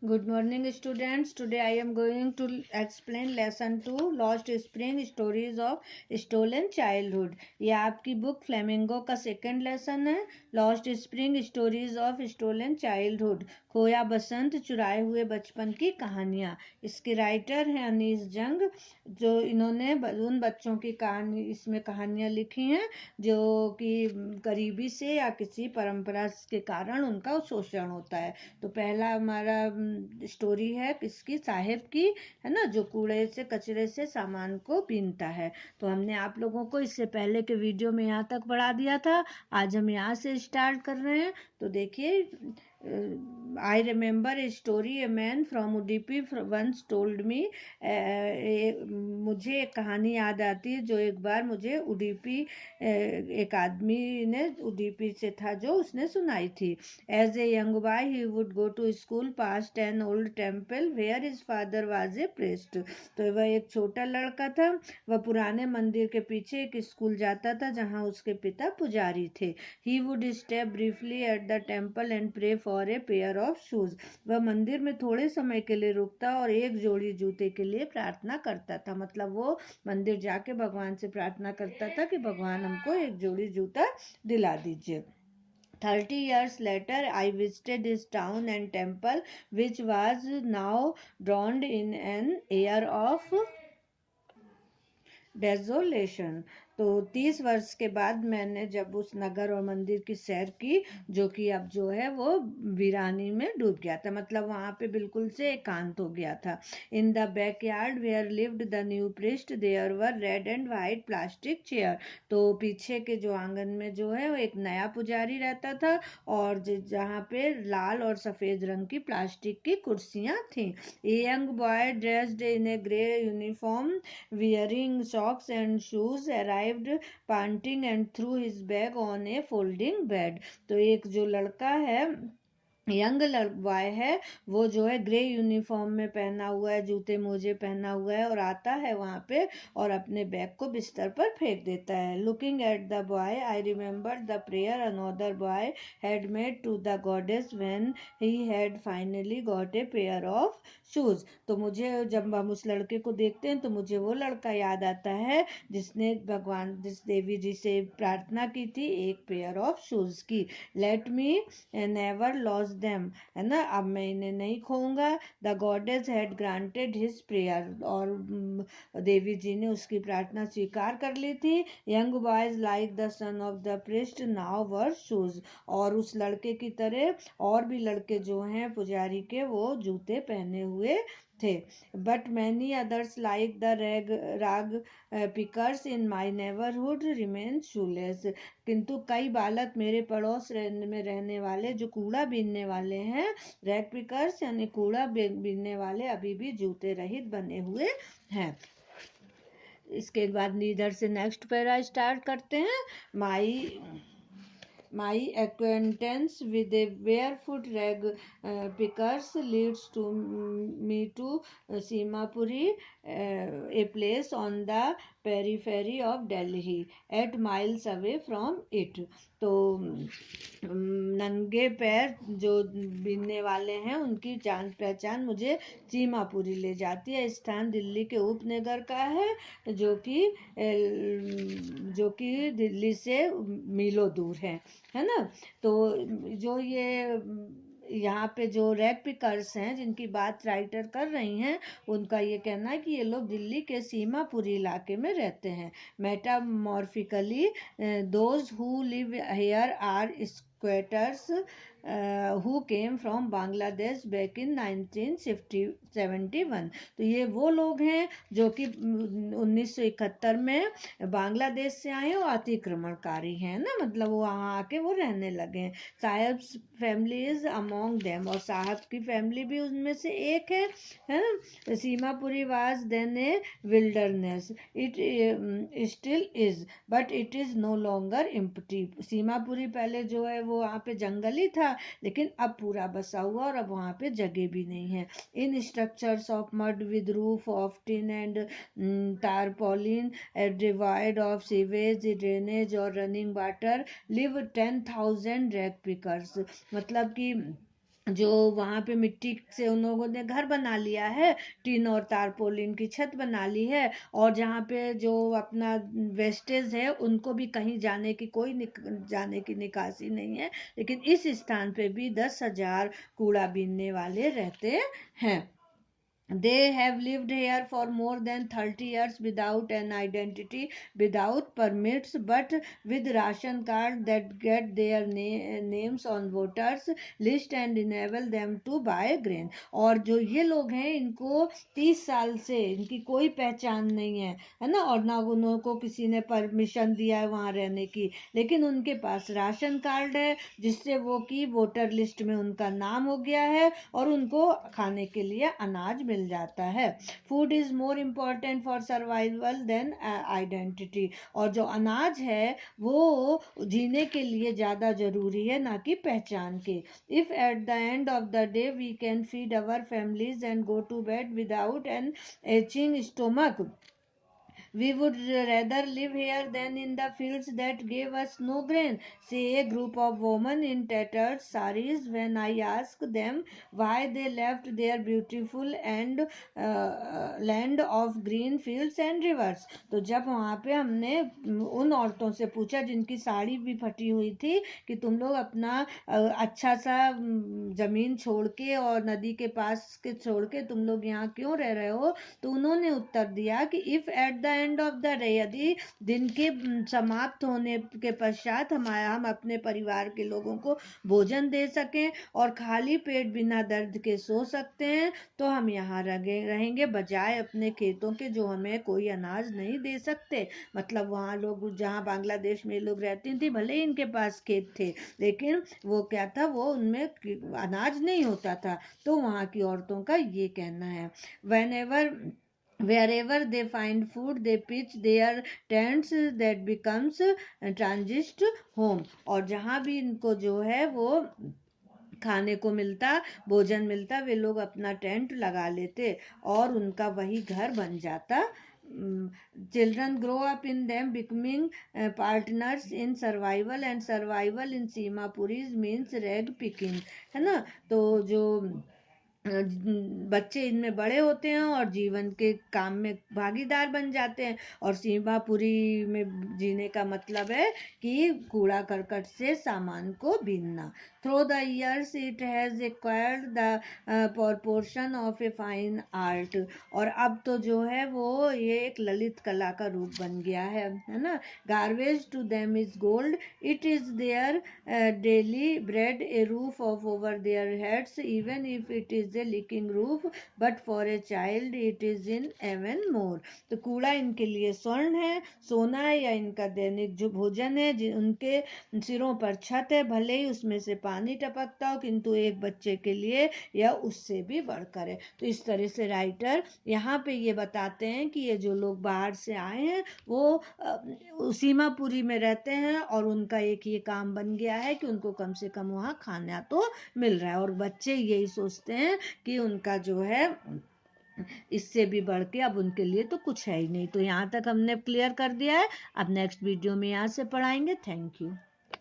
Good morning, students. Today I am going to explain lesson 2 Lost Spring Stories of Stolen Childhood. ये आपकी book Flamingo का second lesson है. Lost Spring stories of stolen childhood, खोया बसंत चुराए हुए बचपन की कहानियाँ. इसके राइटर हैं अनीस जंग, जो इन्होंने उन बच्चों की कहानी इसमें कहानियाँ लिखी हैं जो कि गरीबी से या किसी परंपरा के कारण उनका शोषण होता है. तो पहला हमारा स्टोरी है किसकी, साहेब की, है ना, जो कूड़े से कचरे से सामान को बीनता है. तो हमने आप लोगों को इससे पहले के वीडियो में यहाँ तक पढ़ा दिया था. आज हम यहाँ से स्टार्ट कर रहे हैं. तो देखिए, I remember a story a man from Udipi once told me. मुझे एक कहानी याद आती है जो एक बार मुझे उडीपी एक आदमी ने उडीपी से था जो उसने सुनाई थी. As a young boy, he would go to school past an old temple where his father was a priest. तो वह एक छोटा लड़का था. वह पुराने मंदिर के पीछे एक स्कूल जाता था जहाँ उसके पिता पुजारी थे. He would step briefly at the temple and pray for a pair of shoes. वह मंदिर में थोड़े समय के लिए रुकता और एक जोड़ी जूते के लिए प्रार्थना करता था. मतलब वो मंदिर जाके भगवान से प्रार्थना करता था कि भगवान हमको एक जोड़ी जूता दिला दीजिए. 30 years later, I visited his town and temple, which was now drowned in an air of डेजोलेशन. तो 30 वर्ष के बाद मैंने जब उस नगर और मंदिर की सैर की जो कि अब जो है वो वीरानी में डूब गया था. मतलब वहाँ पे बिल्कुल से एकांत हो गया था. In the backyard where lived the new priest there were red and white plastic chair. तो पीछे के जो आंगन में जो है वो एक नया पुजारी रहता था और जहाँ पे लाल और सफेद रंग की प्लास्टिक की कुर्सियाँ थीं. A young boy dressed in A grey uniform wearing socks and shoes arrived panting and threw his bag on a folding bed. तो एक जो लड़का है, यंग बॉय है, वो जो है ग्रे यूनिफॉर्म में पहना हुआ है, जूते मोजे पहना हुआ है और आता है वहाँ पे और अपने बैग को बिस्तर पर फेंक देता है. Looking at the boy I remember the prayer another boy had made to the goddess when he had finally got a pair of shoes. तो मुझे जब हम उस लड़के को देखते हैं तो मुझे वो लड़का याद आता है जिसने भगवान जिस देवी जी से प्रार्थना की थी एक पेयर ऑफ शूज की. Let me never lose them, है ना, अब मैं इन्हें नहीं खोऊंगा. The goddess had granted his prayer, और देवी जी ने उसकी प्रार्थना स्वीकार कर ली थी. Young boys like the son of the priest now were shoes. और उस लड़के की तरह और भी लड़के जो हैं पुजारी के, वो जूते पहने हुए थे. But many others like the rag pickers in my neighbourhood remain shoeless. किंतु कई बालक मेरे पड़ोस में रहने वाले जो कूड़ा बीनने वाले हैं, रैग पिकर्स यानी कूड़ा बीनने वाले, अभी भी जूते रहित बने हुए हैं. इसके बाद इधर से नेक्स्ट पैरा स्टार्ट करते हैं. माई My acquaintance with a barefoot rag pickers leads to me to Simapuri, a place on the periphery of Delhi, 8 miles away from it. तो नंगे पैर जो बीनने वाले हैं उनकी जान पहचान मुझे सीमापुरी ले जाती है. स्थान दिल्ली के उपनगर का है जो कि दिल्ली से मीलों दूर है ना. तो जो ये यहाँ पे जो रैग पिकर्स हैं जिनकी बात राइटर कर रही हैं, उनका ये कहना है कि ये लोग दिल्ली के सीमापुरी इलाके में रहते हैं. Metamorphically those who live here are squatters who came from Bangladesh back in 1971. तो ये वो लोग हैं जो कि 1971 में बांग्लादेश से आए और अतिक्रमणकारी हैं ना, मतलब वो वहाँ आके वो रहने लगे हैं. साहब फैमिली इज अमोंग देम, और साहब की फैमिली भी उनमें से एक है ना. Seemapuri was then a wilderness, it still is but it is no longer empty. Seemapuri पहले जो है वो वहाँ पे जंगल ही था, लेकिन अब पूरा बसा हुआ और अब वहाँ पे जगह भी नहीं है. In structures of mud with roof of tin and tarpaulin, devoid of sewage, drainage और running water, live 10,000 rag pickers. मतलब कि जो वहाँ पे मिट्टी से उन लोगों ने घर बना लिया है, टीन और तारपोलिन की छत बना ली है, और जहाँ पे जो अपना वेस्टेज है उनको भी कहीं जाने की निकासी नहीं है, लेकिन इस स्थान पे भी 10,000 कूड़ा बीनने वाले रहते हैं। They have lived here for more than 30 years without an identity, without permits, but with ration card that get their names on voters list and enable them to buy grain. और जो ये लोग हैं इनको 30 साल से इनकी कोई पहचान नहीं है ना, और ना उनको किसी ने परमिशन दिया है वहाँ रहने की, लेकिन उनके पास राशन कार्ड है जिससे वो की वोटर लिस्ट में उनका नाम हो गया है और उनको खाने के लिए अनाज मिल जाता है। Food is more important for survival than identity. और जो अनाज है वो जीने के लिए ज़्यादा ज़रूरी है, ना कि पहचान के। If at the end of the day we can feed our families and go to bed without an aching stomach, we would rather live here than in the fields that gave us no grain, say a group of women in tattered saris when I asked them why they left their beautiful and land of green fields and rivers. तो जब वहाँ पे हमने उन औरतों से पूछा जिनकी साड़ी भी फटी हुई थी कि तुम लोग अपना अच्छा सा जमीन छोड़ के और नदी के पास के छोड़ के तुम लोग यहाँ क्यों रह रहे हो, तो उन्होंने उत्तर दिया कि if at the end of the day, यदि दिन के समाप्त होने के पश्चात हम अपने परिवार के लोगों को भोजन दे सकें और खाली पेट बिना दर्द के सो सकते हैं, तो हम यहाँ रहेंगे बजाय अपने खेतों के जो हमें कोई अनाज नहीं दे सकते। मतलब वहाँ लोग जहाँ बांग्लादेश में लोग रहती थी, भले ही इनके पास खेत थे, लेकिन वो क्या था, वो उनमें अनाज नहीं होता था। तो वहाँ की औरतों का ये कहना है, wherever they find food they pitch their tents that becomes transit home। और जहाँ भी इनको जो है वो खाने को मिलता, भोजन मिलता, वे लोग अपना टेंट लगा लेते और उनका वही घर बन जाता। Children grow up in them becoming partners in survival, and survival in Seemapuri's means rag picking, है ना। तो जो बच्चे इनमें बड़े होते हैं और जीवन के काम में भागीदार बन जाते हैं, और सीमापुरी में जीने का मतलब है कि कूड़ा करकट से सामान को बीनना। Through the years it has acquired the proportion of a fine art. और अब तो जो है वो ये एक ललित कला का रूप बन गया है ना। Garbage to them is gold, it is their daily bread, a roof of over their heads, even if it is a leaking roof, but for a child it is in even more। तो कूड़ा इनके लिए स्वर्ण है, सोना है, या इनका दैनिक जो भोजन है, उनके सिरों पर छत है, भले ही उसमें से पानी टपकता हो, किंतु एक बच्चे के लिए यह उससे भी बढ़कर है। तो इस तरह से राइटर यहाँ पे ये बताते हैं कि ये जो लोग बाहर से आए हैं वो सीमापुरी में रहते हैं और उनका एक ये काम बन गया है कि उनको कम से कम वहाँ खाना तो मिल रहा है, और बच्चे यही सोचते हैं कि उनका जो है इससे भी बढ़ के अब उनके लिए तो कुछ है ही नहीं। तो यहाँ तक हमने क्लियर कर दिया है, अब नेक्स्ट वीडियो में यहाँ से पढ़ाएंगे। Thank you.